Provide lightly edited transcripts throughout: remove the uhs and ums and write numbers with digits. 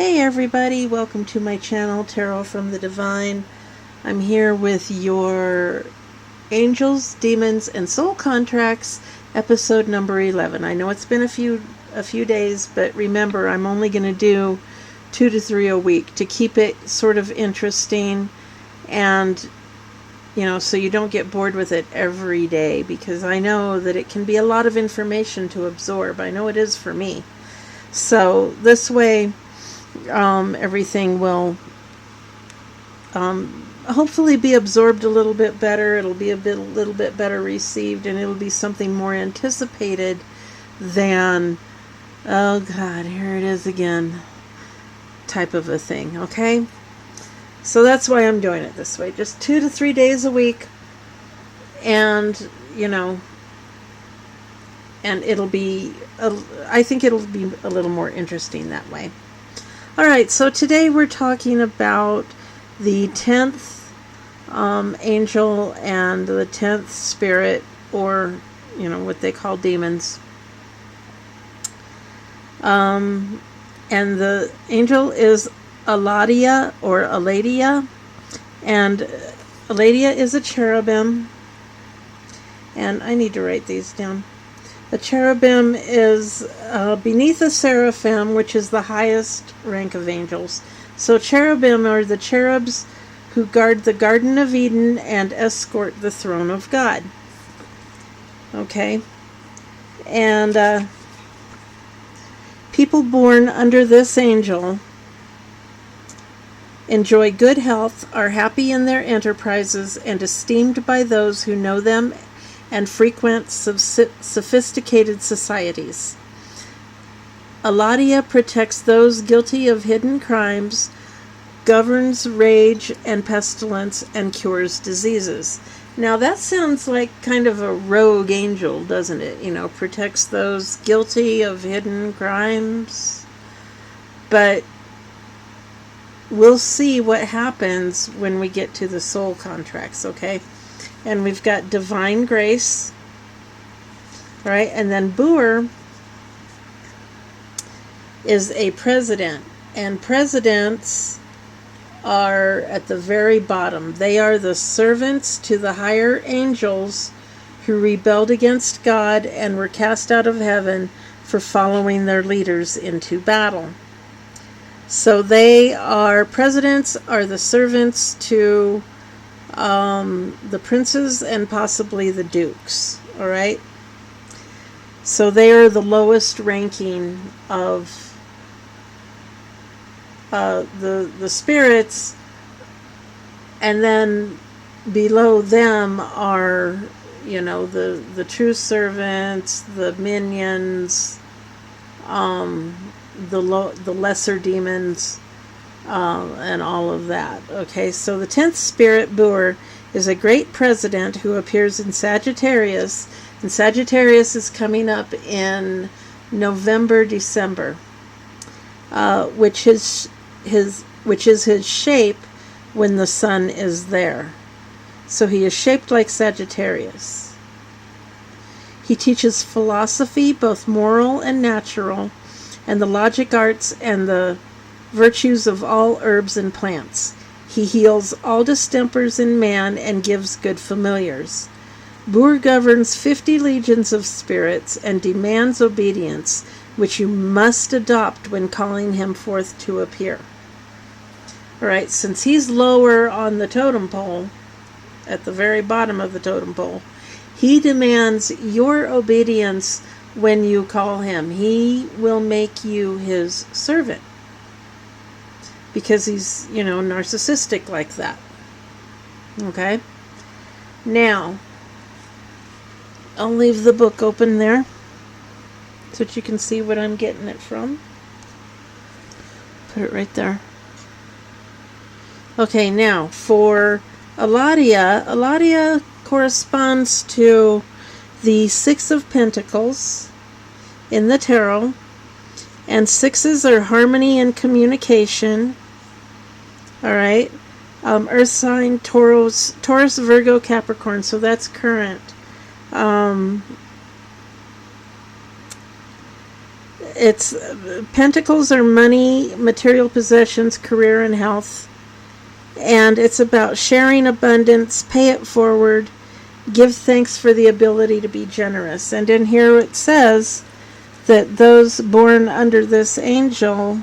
Hey everybody, welcome to my channel, Tarot from the Divine. I'm here with your Angels, Demons, and Soul Contracts, episode number 11. I know it's been a few days, but remember, I'm only going to do 2 to 3 a week to keep it sort of interesting and, so you don't get bored with it every day, because I know that it can be a lot of information to absorb. I know it is for me. So this way, everything will hopefully be absorbed a little bit better. It'll be a little bit better received, and it'll be something more anticipated than, oh God, here it is again, type of a thing. Okay, so that's why I'm doing it this way, just 2 to 3 days a week, and and it'll be I think it'll be a little more interesting that way. Alright, so today we're talking about the 10th angel and the 10th spirit, or, what they call demons. And the angel is Aladia, or Aladia, and Aladia is a cherubim, and I need to write these down. A cherubim is beneath a seraphim, which is the highest rank of angels. So cherubim are the cherubs who guard the Garden of Eden and escort the throne of God. Okay? And people born under this angel enjoy good health, are happy in their enterprises, and esteemed by those who know them and frequent sophisticated societies. Aladia protects those guilty of hidden crimes, governs rage and pestilence, and cures diseases. Now that sounds like kind of a rogue angel, doesn't it? Protects those guilty of hidden crimes. But we'll see what happens when we get to the soul contracts, okay? And we've got divine grace, right? And then Boer is a president, and presidents are at the very bottom. They are the servants to the higher angels who rebelled against God and were cast out of heaven for following their leaders into battle. So presidents are the servants to the princes and possibly the dukes. All right, so they are the lowest ranking of the spirits, and then below them are the true servants, the minions, the lesser demons, and all of that. Okay, so the 10th spirit, Boer, is a great president who appears in Sagittarius, and Sagittarius is coming up in November, December, which is his shape when the sun is there. So he is shaped like Sagittarius. He teaches philosophy, both moral and natural, and the logic arts and the virtues of all herbs and plants. He heals all distempers in man and gives good familiars. Boer governs 50 legions of spirits and demands obedience, which you must adopt when calling him forth to appear. Alright, since he's lower on the totem pole, at the very bottom of the totem pole, he demands your obedience when you call him. He will make you his servant, because he's, narcissistic like that. Okay? Now, I'll leave the book open there so that you can see what I'm getting it from. Put it right there. Okay, now, for Aladia corresponds to the 6 of Pentacles in the tarot, and 6s are harmony and communication. All right, Earth sign, Taurus, Virgo, Capricorn. So that's current. it's pentacles are money, material possessions, career, and health. And it's about sharing abundance, pay it forward, give thanks for the ability to be generous. And in here it says that those born under this angel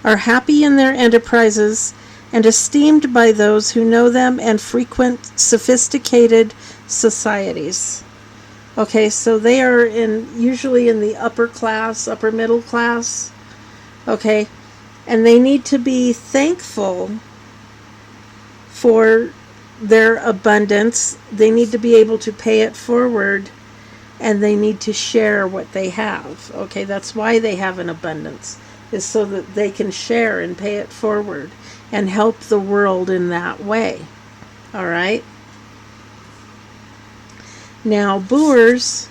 are happy in their enterprises and esteemed by those who know them and frequent sophisticated societies. Okay, so they are usually in the upper class, upper middle class. Okay, and they need to be thankful for their abundance. They need to be able to pay it forward, and they need to share what they have. Okay, that's why they have an abundance, is so that they can share and pay it forward and help the world in that way. All right. Now, Boers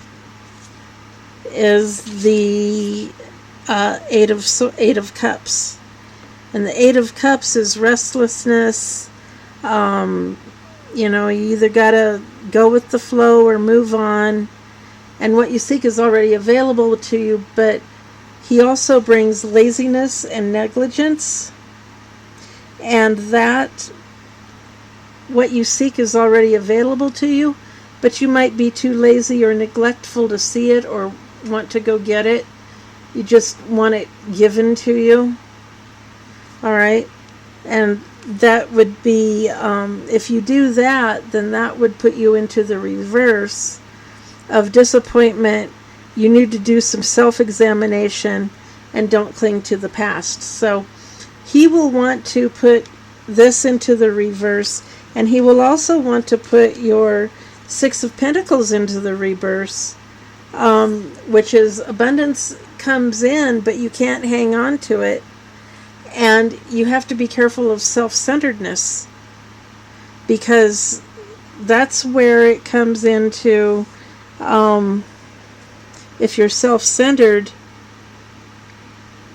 is the Eight of Cups. And the Eight of Cups is restlessness. You either got to go with the flow or move on. And what you seek is already available to you, but he also brings laziness and negligence. And that what you seek is already available to you, but you might be too lazy or neglectful to see it or want to go get it. You just want it given to you. All right? And that would be, if you do that, then that would put you into the reverse of disappointment. You need to do some self-examination and don't cling to the past. So he will want to put this into the reverse, and he will also want to put your Six of Pentacles into the reverse, which is abundance comes in, but you can't hang on to it. And you have to be careful of self-centeredness, because that's where it comes into, if you're self-centered,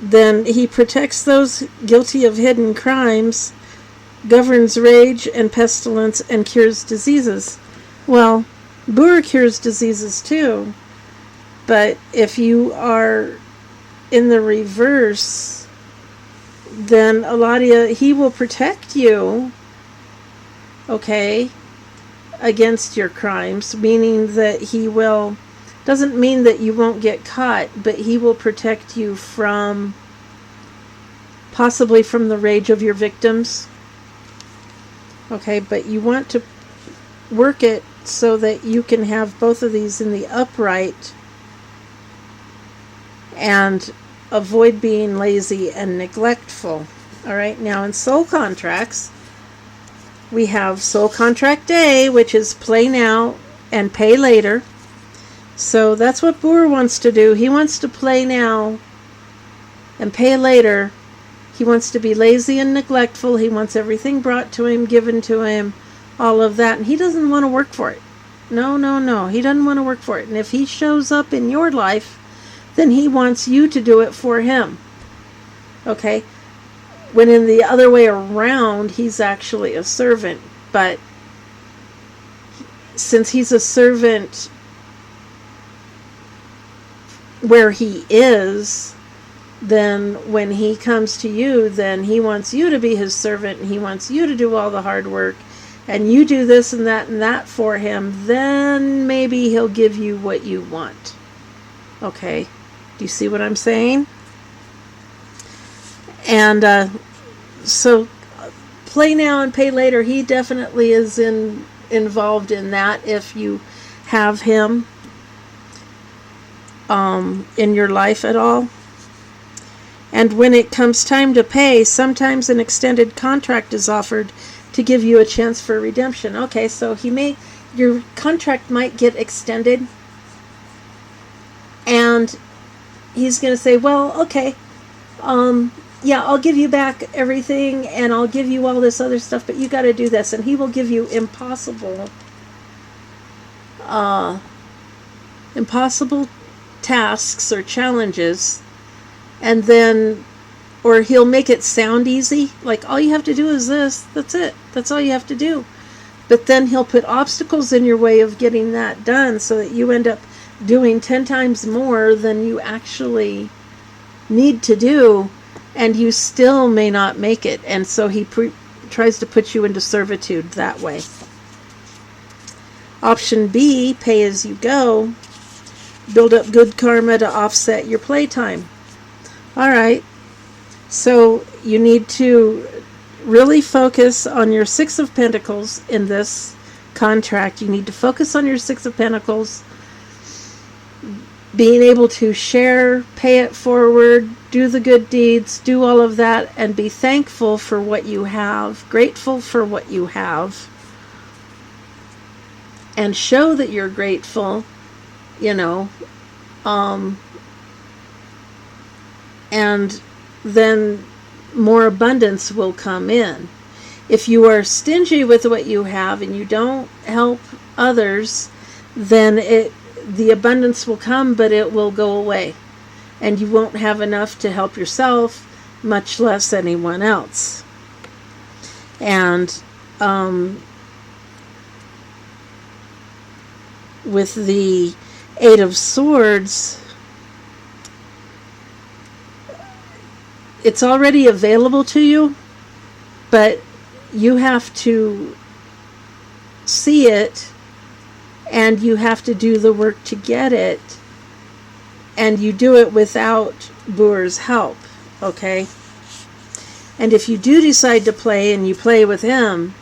then he protects those guilty of hidden crimes, governs rage and pestilence, and cures diseases. Well, Boer cures diseases too, but if you are in the reverse, then he will protect you, okay, against your crimes, meaning that he will, doesn't mean that you won't get caught, but he will protect you from, possibly from the rage of your victims. Okay, but you want to work it so that you can have both of these in the upright and avoid being lazy and neglectful. All right, now in soul contracts, we have soul contract A, which is play now and pay later. So that's what Boer wants to do. He wants to play now and pay later. He wants to be lazy and neglectful. He wants everything brought to him, given to him, all of that. And he doesn't want to work for it. No. He doesn't want to work for it. And if he shows up in your life, then he wants you to do it for him. Okay? When in the other way around, he's actually a servant. But since he's a servant where he is, then when he comes to you, then he wants you to be his servant, and he wants you to do all the hard work, and you do this and that for him, then maybe he'll give you what you want. Okay? Do you see what I'm saying? And so play now and pay later, he definitely is involved in that if you have him in your life at all. And when it comes time to pay, sometimes an extended contract is offered to give you a chance for redemption. Okay, so your contract might get extended, and he's going to say, well, okay, yeah, I'll give you back everything, and I'll give you all this other stuff, but you got to do this. And he will give you impossible tasks or challenges, and then, or he'll make it sound easy, like all you have to do is this, that's it, that's all you have to do. But then he'll put obstacles in your way of getting that done, so that you end up doing 10 times more than you actually need to do, and you still may not make it. And so he tries to put you into servitude that way. Option B, pay as you go. Build up good karma to offset your playtime. All right. So you need to really focus on your Six of Pentacles in this contract. You need to focus on your Six of Pentacles, being able to share, pay it forward, do the good deeds, do all of that, and be thankful for what you have, grateful for what you have, and show that you're grateful, and then more abundance will come in. If you are stingy with what you have and you don't help others, then the abundance will come, but it will go away. And you won't have enough to help yourself, much less anyone else. And with the Eight of Swords, it's already available to you, but you have to see it, and you have to do the work to get it, and you do it without Boer's help, okay? And if you do decide to play and you play with him,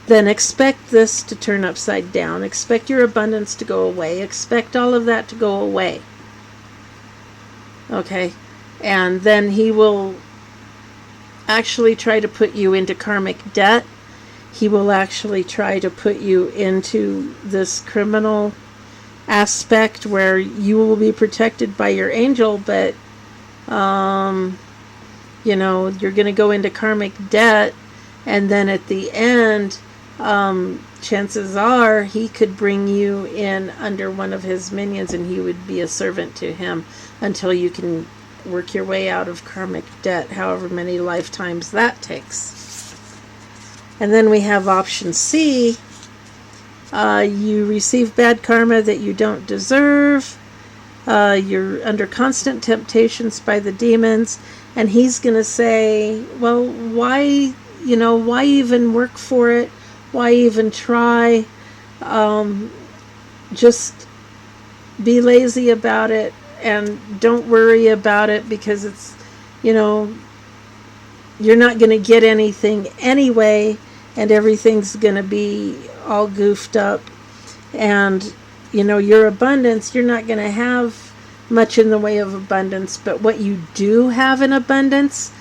then expect this to turn upside down. Expect your abundance to go away. Expect all of that to go away. Okay? And then he will actually try to put you into karmic debt. He will actually try to put you into this criminal aspect where you will be protected by your angel, but you're going to go into karmic debt, and then at the end, chances are he could bring you in under one of his minions, and he would be a servant to him until you can work your way out of karmic debt, however many lifetimes that takes. And then we have option C. You receive bad karma that you don't deserve. You're under constant temptations by the demons, and he's going to say, well, why even work for it? Why even try? Just be lazy about it, and don't worry about it, because it's, you're not going to get anything anyway, and everything's going to be all goofed up. And, your abundance, you're not going to have much in the way of abundance, but what you do have in abundance,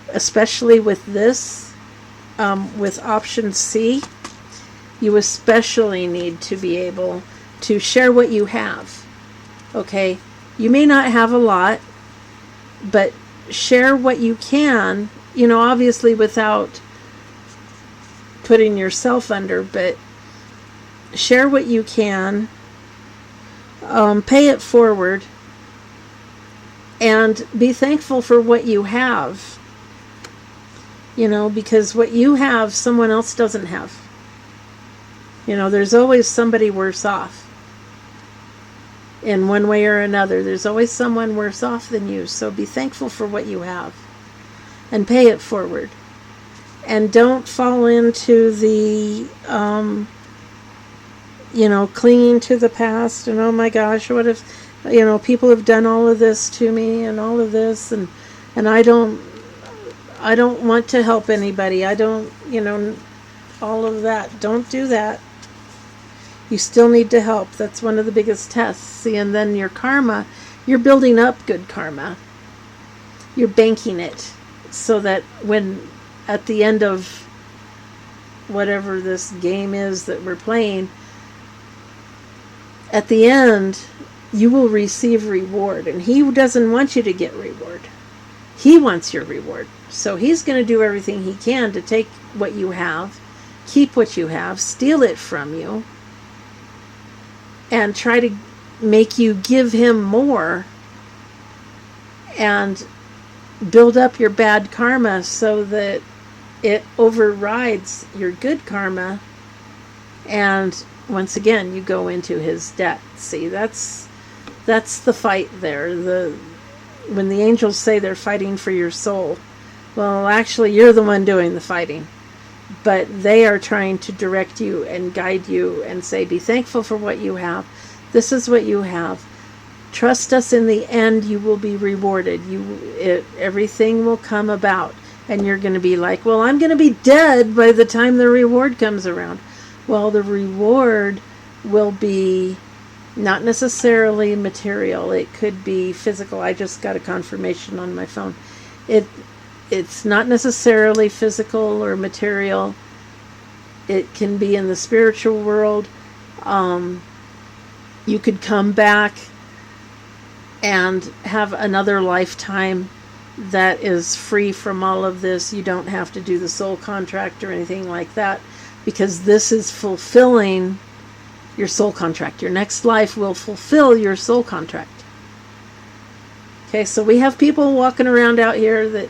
especially with this, with option C, you especially need to be able to share what you have. Okay? You may not have a lot, but share what you can, obviously without putting yourself under, but share what you can, pay it forward, and be thankful for what you have, because what you have, someone else doesn't have. There's always somebody worse off. In one way or another, there's always someone worse off than you. So be thankful for what you have and pay it forward. And don't fall into the, clinging to the past and, oh my gosh, what if, people have done all of this to me and all of this, and I don't want to help anybody. I don't, all of that. Don't do that. You still need to help. That's one of the biggest tests. See, and then your karma, you're building up good karma. You're banking it so that when at the end of whatever this game is that we're playing, at the end, you will receive reward. And he doesn't want you to get reward. He wants your reward. So he's going to do everything he can to take what you have, keep what you have, steal it from you, and try to make you give him more and build up your bad karma so that it overrides your good karma, and once again you go into his debt. See, that's That's the fight there. When the angels say they're fighting for your soul, well, actually, you're the one doing the fighting. But they are trying to direct you and guide you and say, be thankful for what you have. This is what you have. Trust us, in the end you will be rewarded. Everything will come about. And you're going to be like, well, I'm going to be dead by the time the reward comes around. Well, the reward will be not necessarily material. It could be physical. I just got a confirmation on my phone. It's not necessarily physical or material. It can be in the spiritual world. You could come back and have another lifetime that is free from all of this. You don't have to do the soul contract or anything like that, because this is fulfilling your soul contract. Your next life will fulfill your soul contract. Okay, so we have people walking around out here that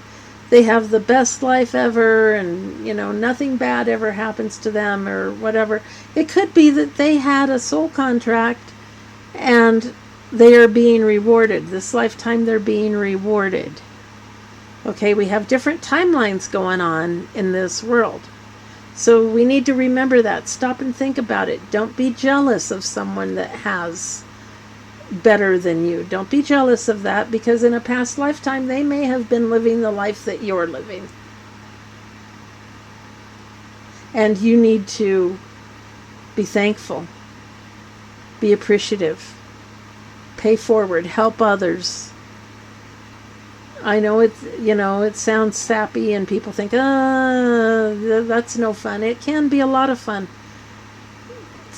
they have the best life ever, and nothing bad ever happens to them or whatever. It could be that they had a soul contract and they are being rewarded. This lifetime they're being rewarded. Okay, we have different timelines going on in this world. So we need to remember that. Stop and think about it. Don't be jealous of someone that has better than you. Don't be jealous of that, because in a past lifetime they may have been living the life that you're living. And you need to be thankful. Be appreciative. Pay forward. Help others. I know it sounds sappy and people think, that's no fun. It can be a lot of fun.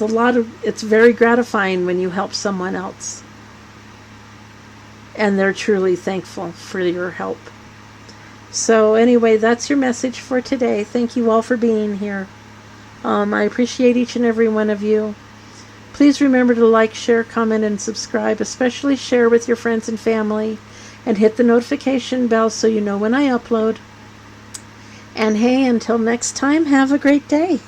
It's very gratifying when you help someone else and they're truly thankful for your help. So anyway, that's your message for today. Thank you all for being here. I appreciate each and every one of you. Please remember to like, share, comment, and subscribe. Especially share with your friends and family. And hit the notification bell so you know when I upload. And hey, until next time, have a great day.